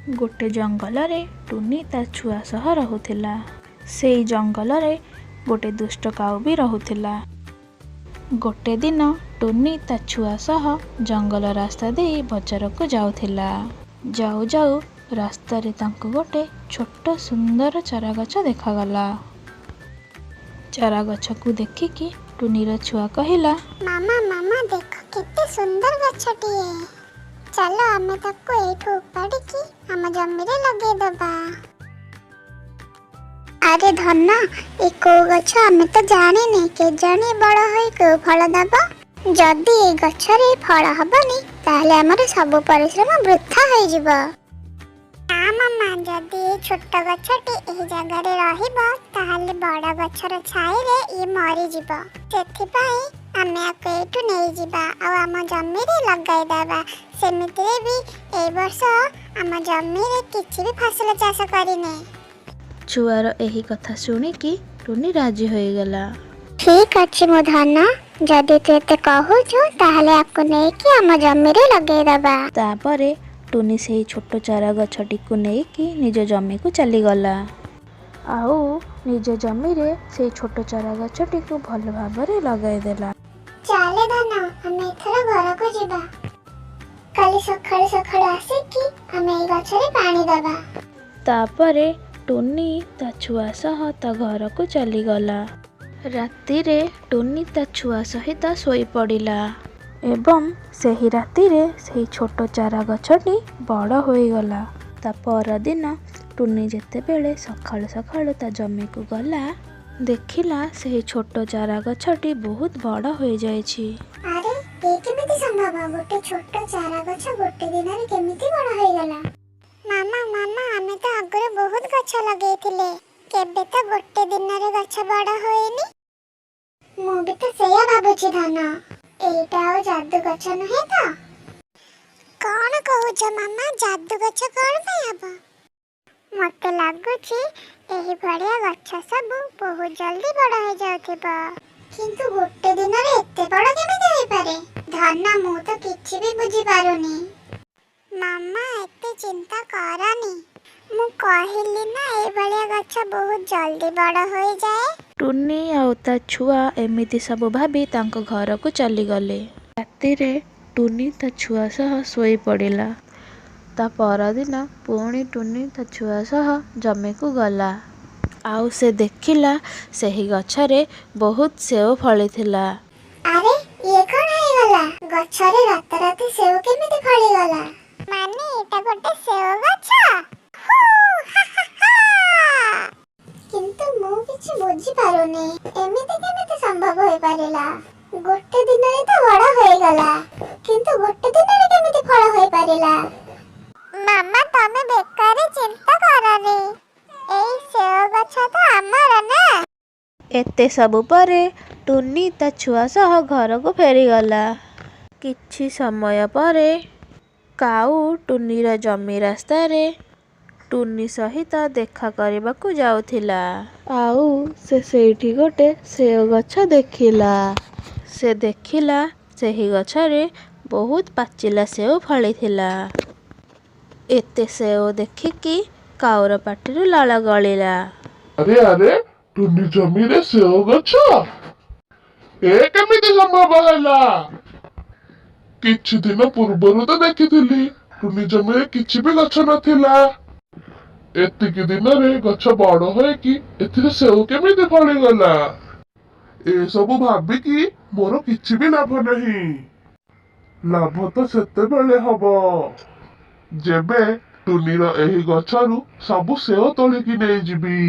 गोटे जंगल टुनी ता छुआ सह रहुथिला। सेई जंगल गोटे दुष्ट काऊ भी रहुथिला। गोटे दिन टुनी ता छुआ सह जंगल रास्ता दे बजार को जाउथिला। जाऊ जाऊ रास्ता रे तांको गोटे छोट सुंदर चारा गछ देखागला। चारा गछ को देखिकी टुनीर छुआ कहिला, मामा मामा देख केते सुंदर गछटिए, चलो आमे ताको एठू उपाड़िकी आम जमीरे लगे दबा। अरे धन ए को गछ आमे तो जाने नहीं के जाने बड़ होई को फल दबा। जदी ए गछ रे फल हबनी ताहले हमर सब परिश्रम वृथा होई जिवो। मामा जदी ए छोट गछटी ए जगह रे रहिबो ताहले बड़ गछर छाई रे ए मरि जिवो। सेथि पई आमे आको एठू नै जिबा आ आम जमीरे लगाई देबा। सेमितिरे भी ए वर्ष आम जमीरे किछि भी फसल चाष करिने। छुआर एही कथा शुणिकी टुनी राजी होई गला। ठीक अछि मो धन, जदी तू एते कहूछु ताहले आपको नेकी आम जमीरे लगाई देबा। तापरे टुनी सेही छोट चारा गछटी को नेकी निज जमी को चली गला। आउ निज जमी रे सेही छोट चारा गछटी को भल भाबरे लगाई देला। चाले धन हमें एथर घर को जिबा। काली सखाळे सखाळे आसिकी हमें ए गछरे पानी देबा। तापरे टुनी ता छुआ सह ता घर को चली गला। राति रे टुनी ता छुआ सहित सोई पड़िला एवं सेही राति रे सेही छोट चारा गछटी बड़ होई गला। ता पर दिन टुनी जेतेबेले सखाळु सखाळु ता जमी को गला देखिला सेही छोट चारा गछटी बहुत बड़ होई जायछि। अरे ए केमिति संभव, गोटे छोट चारा गछ गोटे दिन रे केमिति बड़ होई गला। मामा मामा हमें तो आगरे बहुत गछ लगेइथिले, केबे तो गोटे दिन रे गछ बड़ होइनी। मु भी तो सेया भाबुछि धन, एटा ओ जादू गछ नहे तो। कोन कहूछ मामा, जादू गछ कोन पे हबो? मते लागुछि एही भड़िया गछ सब बहुत जल्दी बड़ हो जाउथिबा। किंतु गोटे दिन रे एते बड़ केमिति होई पारे? धन मु तो किछि भी बुझी पारुनी। मामा एते चिंता करनी, मु कहिली ना ए भड़िया गछ बहुत जल्दी बड़ होई जाए। टुनी आउ ता छुआ एमिति सब भाबी तांको घर को चली गले। राति रे टुनी ता छुआ सह सोई पड़िला। ता पर दिन पुणी टुनी ता छुआ सह जमी को गला। आउ से देखिला सेही गछरे बहुत सेव फली थिला। अरे ये कोन है गला? गछरे रात रात सेव केमिति फली गला? माने एटा गोटे सेव गछ? किंतु मु किछि बुझी पारुनी, एमिति केमिति संभव होई पारिला? गोटे दिन रे तो बड़ होई गला, किंतु गोटे दिन रे केमिति फल होई पारिला? मामा तमे बेकारी चिंता करनी, एई सेव गछ तो हमर ना। एते सबु परे टुनी ता छुआ सह घर को फेरी गला। किछि समय परे काऊ टुनीर जमी रास्ता रे टुनी सहित देखा करबा को जाउथिला। आउ से सेठी गोटे सेव गछ देखिला। से देखिला सेही गछरे बहुत पाचिला सेव फली थिला। एते सेव देखिकी काऊर पाटिरु लाळ गळिला। अरे अरे टुनी जमी रे सेव गछ ए केमिति संभव होला? किछि दिन पूर्वरु तो देखिथिली टुनी जमी रे किछि भी गछ नथिला। एतिकी दिन रे गछ बड़ होय कि एथिरे सेव केमिति फली गला? ए सब भाबी कि मोर किछि भी लाभ नहीं। लाभ तो सेते बेले हबो जेबे टुनीर एही गछरु सबु सेव तोलिकी नै जिबी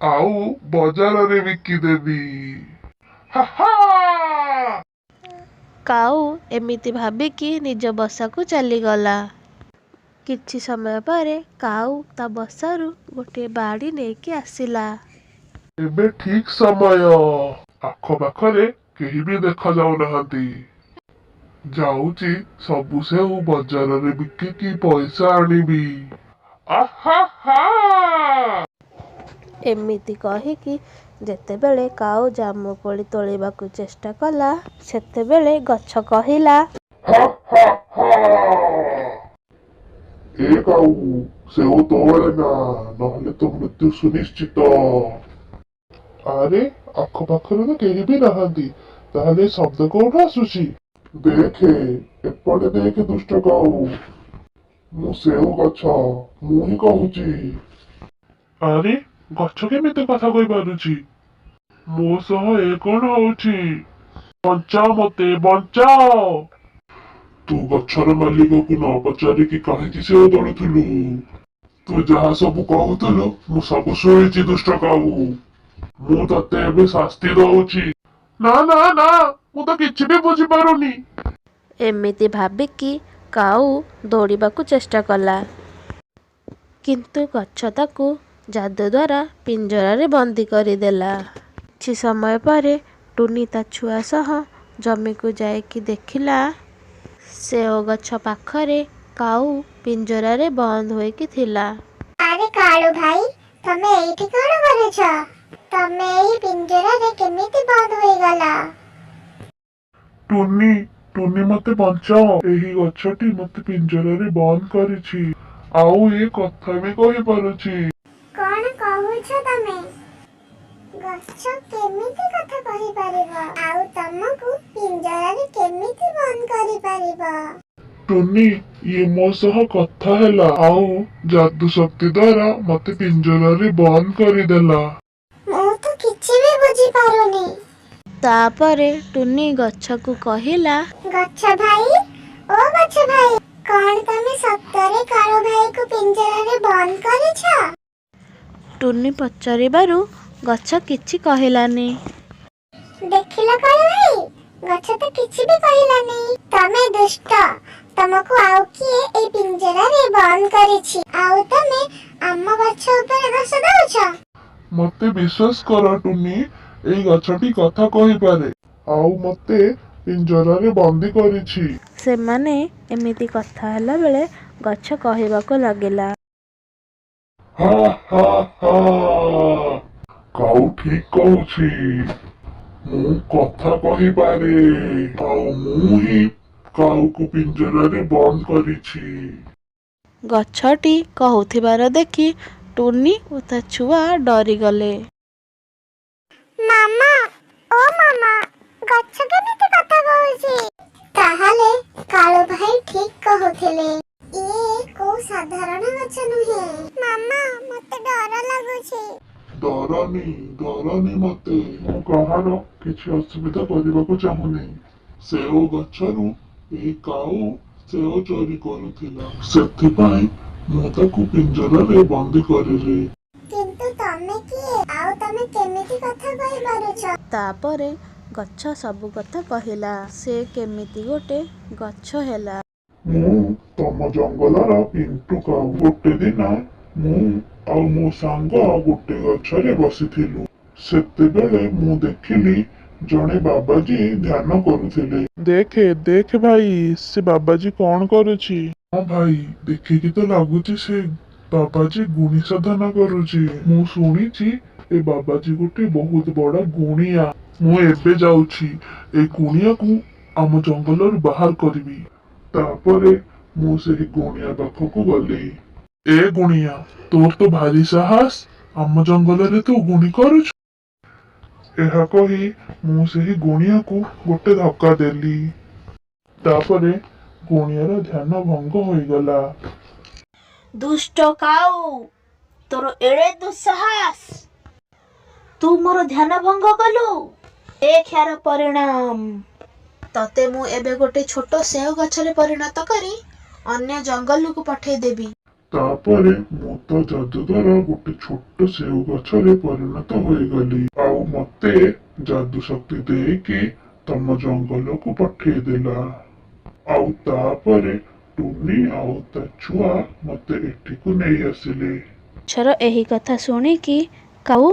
आउ बाजार रे बिकी देबी। हा हा। काऊ एमिति भाबिकी निज बसा को चली गला। किछि समय परे काऊ ता बसारु गोटे बाड़ी नेकी आसिला। एबे ठीक समय, आख पाखरे केही भी देखा जाउ नहांती। जाउची सबु सेउ बाजार रे बिकिकी पैसा आनिबी। आहा हा। एमिति कहिकी जेतेबेले काऊ जामुकोଳି तोଳିବାକୁ चेष्टा कला सेतेबेले गछ कहिला, हा हा हा। ଏ କାଉ ସେଓ ତଳେ ନା, ନହେଲେ ତ ମୃତ୍ୟୁ ସୁନିଶ୍ଚିତ। ଆରେ ଆଖପାଖରେ ତ କେହି ବି ନାହାନ୍ତି, ତାହେଲେ ଶବ୍ଦ କୋଉଠୁ ଆସୁଛି? ଦେଖେ ଏପଟେ ଦେଖେ ଦୁଷ୍ଟ କାଉ, ମୁଁ ସେଓ ଗଛ, ମୁଁ ହିଁ କହୁଛି। ଆରେ ଗଛ କେମିତି କଥା କହିପାରୁଛି? ମୋ ସହ ଏ କଣ ହଉଛି? ବଞ୍ଚାଅ ମତେ, ବଞ୍ଚାଅ! ତୁ ଗଛର ମାଲିକକୁ ନ ପଚାରିକି କାହିଁକି ସେଓ ତୋଳୁଥିଲୁ? ତୁ ଯାହା ସବୁ କହୁଥିଲୁ ମୁଁ ସବୁ ଶୁଣିଛି ଦୁଷ୍ଟ କାଉ। ମୁଁ ତତେ ଏବେ ଶାସ୍ତି ଦଉଛି। ନା ନା ନା, ମୁଁ ତ କିଛି ବି ବୁଝିପାରୁନି। ଏମିତି ଭାବିକି କାଉ ଦୌଡ଼ିବାକୁ ଚେଷ୍ଟା କଲା, କିନ୍ତୁ ଗଛ ତାକୁ ଯାଦୁ ଦ୍ୱାରା ପିଞ୍ଜରାରେ ବନ୍ଦୀ କରିଦେଲା। କିଛି ସମୟ ପରେ ଟୁନି ତା ଛୁଆ ସହ ଜମିକୁ ଯାଇକି ଦେଖିଲା, ସେଓ ଗଛ ପାଖରେ କାଉ ପିଞ୍ଜରାରେ ବନ୍ଦ ହୋଇକି ଥିଲା। ଆରେ କାଳୁ ଭାଇ, ତମେ ଏଇଠି କଣ କରୁଛ? ତମେ ଏହି ପିଞ୍ଜରାରେ କେମିତି ବନ୍ଦ ହୋଇଗଲ? ଟୁନି, ଟୁନି ମତେ ବଞ୍ଚାଅ। ଏହି ଗଛଟି ମତେ ପିଞ୍ଜରାରେ ବନ୍ଦ କରିଛି, ଆଉ ଏ କଥା ବି କହିପାରୁଛି। କଣ କହୁଛ ତମେ? ଗଛ କେମିତି କଥା କହିପାରିବ? ଆଉ ତମକୁ ପିଞ୍ଜରାରେ କେମିତି ବନ୍ଦ କରିପାରିବ? ଟୁନି, ଇଏ ମୋ ସହ କଥା ହେଲା, ଆଉ ଯାଦୁ ଶକ୍ତି ଦ୍ୱାରା ମତେ ପିଞ୍ଜରାରେ ବନ୍ଦ କରିଦେଲା। ମୁଁ ତ କିଛି ବି ବୁଝିପାରୁନି। ତାପରେ ଟୁନି ଗଛକୁ କହିଲା, ଗଛ ଭାଇ, ଓ ଗଛ ଭାଇ, କଣ ତମେ ସତରେ କାଳୁ ଭାଇକୁ ପିଞ୍ଜରାରେ ବନ୍ଦ କରିଛ? ଟୁନି ପଚାରିବାରୁ ଗଛ କିଛି କହିଲାନି। ଦେଖିଲ କାଳୁ ଭାଇ, ଗଛ ତ କିଛି ବି କହିଲାନି। ତମେ ଦୁଷ୍ଟ, ତମକୁ ଆଉ କିଏ এই ପିଞ୍ଜରାରେ ବନ୍ଦ କରିଛି? ଆଉ ତମେ ଆମ ଗଛ ଉପରେ ଦୋଷ ଦଉଛ? ମତେ ବିଶ୍ୱାସ କର ଟୁନି, ଏଇ ଗଛଟି କଥା କହିପାରେ, ଆଉ ମତେ ପିଞ୍ଜରାରେ ବନ୍ଦୀ କରିଛି। ସେମାନେ ଏମିତି କଥା ହେଲା ବେଳେ ଗଛ କହିବାକୁ ଲାଗିଲା, ହା ହା ହା, କାଉ ଠିକ କହୁଛି, ମୁଁ କଥା କହିପାରେ, ଆଉ ମୁଁ ହିଁ କାଉକୁ ପିଞ୍ଜରାରେ ବନ୍ଦ କରିଛି। ଗଛଟି କହୁଥିବାର ଦେଖି ଟୁନି ଓ ତା ଛୁଆ ଡରିଗଲେ। ମାମା, ଓ ମାମା, ଗଛ କେମିତି କଥା କହୁଛି? ତାହେଲେ କାଳୁ ଭାଇ ଠିକ କହୁଥିଲେ, ଇଏ କୋଉ ସାଧାରଣ ଗଛ ନୁହେଁ। ମାମା, ମତେ ଡର ଲାଗୁଛି। ଡରନି, ଡରନି ମତେ, ମୁଁ କାହାର କିଛି ଅସୁବିଧା କରିବାକୁ ଚାହୁଁନି। ସେଓ ଗଛରୁ ଏହି କାଉ ସେଓ ଚୋରି କରୁଥିଲା, ସେଥିପାଇଁ ମୁଁ ତାକୁ ପିଞ୍ଜରାରେ ବନ୍ଦୀ କରିଲି। କିନ୍ତୁ ତମେ କିଏ? ଆଉ ତମେ କେମିତି କଥା କହିପାରୁଛ? ତାପରେ ଗଛ ସବୁ କଥା କହିଲା, ସେ କେମିତି ଗୋଟେ ଗଛ ହେଲା। ମୁଁ ତମ ଜଙ୍ଗଲର ପିଣ୍ଟୁ କାଉ। ଗୋଟେ ଦିନ ମୁଁ ଆଉ ମୋ ସାଙ୍ଗ ଗୋଟେ ଗଛରେ ବସିଥିଲୁ। ସେତେବେଳେ ମୁଁ ଦେଖିଲି ଜଣେ ବାବାଜୀ ଧ୍ୟାନ କରୁଥିଲେ। ଦେଖେ ଦେଖେ ଭାଇ, ସେ ବାବାଜୀ କଣ କରୁଛି? ହଁ ଭାଇ, ଦେଖିକି ତ ଲାଗୁଛି ସେ ବାବାଜୀ ଗୁଣି ସାଧନା କରୁଛି। ମୁଁ ଶୁଣିଛି ଏ ବାବାଜୀ ଗୋଟେ ବହୁତ ବଡ ଗୁଣିଆ। ମୁଁ ଏବେ ଯାଉଛି ଏ ଗୁଣିଆକୁ ଆମ ଜଙ୍ଗଲରୁ ବାହାର କରିବି। ତାପରେ ମୁଁ ସେହି ଗୁଣିଆ ପାଖକୁ ଗଲି। ଏ ଗୁଣିଆ, ତୋର ତ ଭାରି ସାହସ, ଆମ ଜଙ୍ଗଲରେ ତୁ ଗୁଣି କରୁଛୁ। ଏହା କହି ମୁଁ ସେହି ଗୁଣିଆକୁ ଗୋଟେ ଧକ୍କା ଦେଲି। ତାପରେ ଗୁଣିଆର ଧ୍ୟାନ ଭଙ୍ଗ ହୋଇଗଲା। ଦୁଷ୍ଟ କାଉ, ତୋର ଏଡେ ଦୁଃସାହସ, ତୁ ମୋର ଧ୍ୟାନ ଭଙ୍ଗ କଲୁ। ଦେଖ ୟାର ପରିଣାମ। ତତେ ମୁଁ ଏବେ ଗୋଟେ ଛୋଟ ସେଓ ଗଛରେ ପରିଣତ କରି ଅନ୍ୟ ଜଙ୍ଗଲକୁ ପଠେଇଦେବି। ତାପରେ ମୁଁ ତ ଯାଦୁ ଦ୍ୱାରା ଗୋଟେ ଛୋଟ ସେଓ ଗଛରେ ପରିଣତ ହୋଇଗଲି, ଆଉ ମତେ ଯାଦୁ ଶକ୍ତି ଦେଇକି ତମ ଜଙ୍ଗଲକୁ ପଠେଇଦେଲା। ଆଉ ତାପରେ ଟୁନି ଆଉ ତା ଛୁଆ ମତେ ଏଠିକୁ ନେଇ ଆସିଲେ। ଗଛର ଏହି କଥା ଶୁଣିକି କାଉ,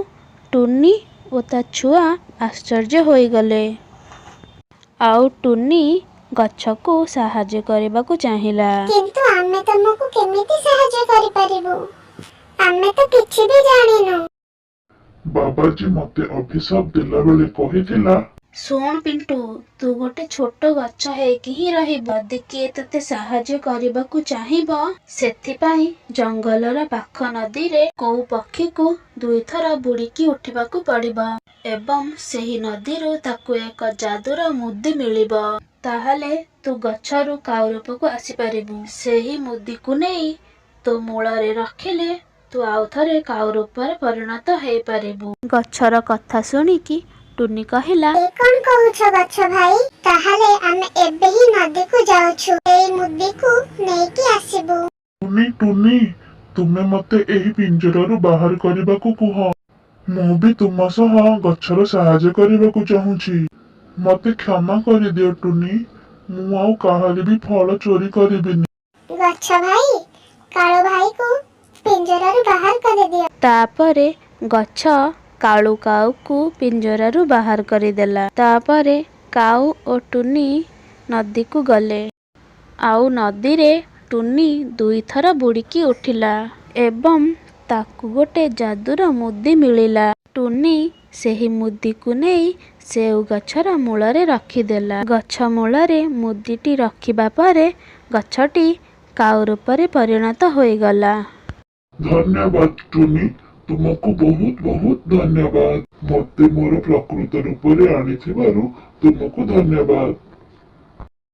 ଟୁନି ଓ ତା ଛୁଆ ଆଶ୍ଚର୍ଯ୍ୟ ହୋଇଗଲେ। ଆଉ ଟୁନି ଗଛକୁ ସାହାଯ୍ୟ କରିବାକୁ ଚାହିଁଲା। କିନ୍ତୁ ଆମେ ତମକୁ କେମିତି ସାହାଯ୍ୟ କରିପାରିବୁ? ଆମେ ତ କିଛି ବି ଜାଣିନୁ। ବାବାଜୀ ମତେ ଅଭିଶାପ ଦେଲାବେଳେ କହିଥିଲା, ଶୁଣ ପିଣ୍ଟୁ, ତୁ ଗୋଟେ ଛୋଟ ଗଛ ହେଇକି ହିଁ ରହିବ। ଯଦି କିଏ ତତେ ସାହାଯ୍ୟ କରିବାକୁ ଚାହିଁବ, ସେଥିପାଇଁ ଜଙ୍ଗଲର ପାଖ ନଦୀରେ କୋଉ ପକ୍ଷୀକୁ 2 ଥର ବୁଡ଼ିକି ଉଠିବାକୁ ପଡ଼ିବ ଏବଂ ସେହି ନଦୀରୁ ତାକୁ ଏକ ଯାଦୁର ମୁଦି ମିଳିବ। ତାହେଲେ ତୁ ଗଛରୁ କାଉ ରୂପକୁ ଆସିପାରିବୁ। ସେହି ମୁଦିକୁ ନେଇ ତୋ ମୂଳରେ ରଖିଲେ ତୁ ଆଉ ଥରେ କାଉ ରୂପରେ ପରିଣତ ହେଇପାରିବୁ। ଗଛର କଥା ଶୁଣିକି ଟୁନି କହିଲା, ଏ କଣ କହୁଛ ଗଛ ଭାଇ? ତାହେଲେ ଆମେ ଏବେ ହିଁ ନଦୀକୁ ଯାଉଛୁ, ଏଇ ମୁଦିକୁ ନେଇକି ଆସିବୁ। ଟୁନି ଟୁନି, ତୁମେ ମତେ ଏହି ପିଞ୍ଜରାରୁ ବାହାର କରିବାକୁ କୁହ। ମୁଁ ବି ତୁମ ସହ ଗଛର ସାହାଯ୍ୟ କରିବାକୁ ଚାହୁଁଛି। ମତେ କ୍ଷମା କରିଦିଅ ଟୁନି, ମୁଁ ଆଉ କାହାରି ବି ଫଳ ଚୋରି କରିବିନି। ଗଛ ଭାଇ, କାଳୁ ଭାଇକୁ ପିଞ୍ଜରାରୁ ବାହାର କରିଦିଅ। ତାପରେ ଗଛ କାଳୁ କାଉକୁ ପିଞ୍ଜରାରୁ ବାହାର କରିଦେଲା। ତାପରେ କାଉ ଓ ଟୁନି ନଦୀକୁ ଗଲେ। ଆଉ ନଦୀରେ ଟୁନି 2 ଥର ବୁଡ଼ିକି ଉଠିଲା ଏବଂ ତାକୁ ଗୋଟେ ଯାଦୁର ମୁଦି ମିଳିଲା। ଟୁନି ସେହି ମୁଦିକୁ ନେଇ ସେଉ ଗଛର ମୂଳରେ ରଖିଦେଲା। ଗଛ ମୂଳରେ ମୁଦିଟି ରଖିବା ପରେ ଗଛଟି କାଉ ରୂପରେ ପରିଣତ ହୋଇଗଲା। ଧନ୍ୟବାଦ ଟୁନି, ତୁମକୁ ବହୁତ ବହୁତ ଧନ୍ୟବାଦ। ମତେ ମୋର ପ୍ରକୃତ ରୂପରେ ଆଣିଥିବାରୁ ତୁମକୁ ଧନ୍ୟବାଦ।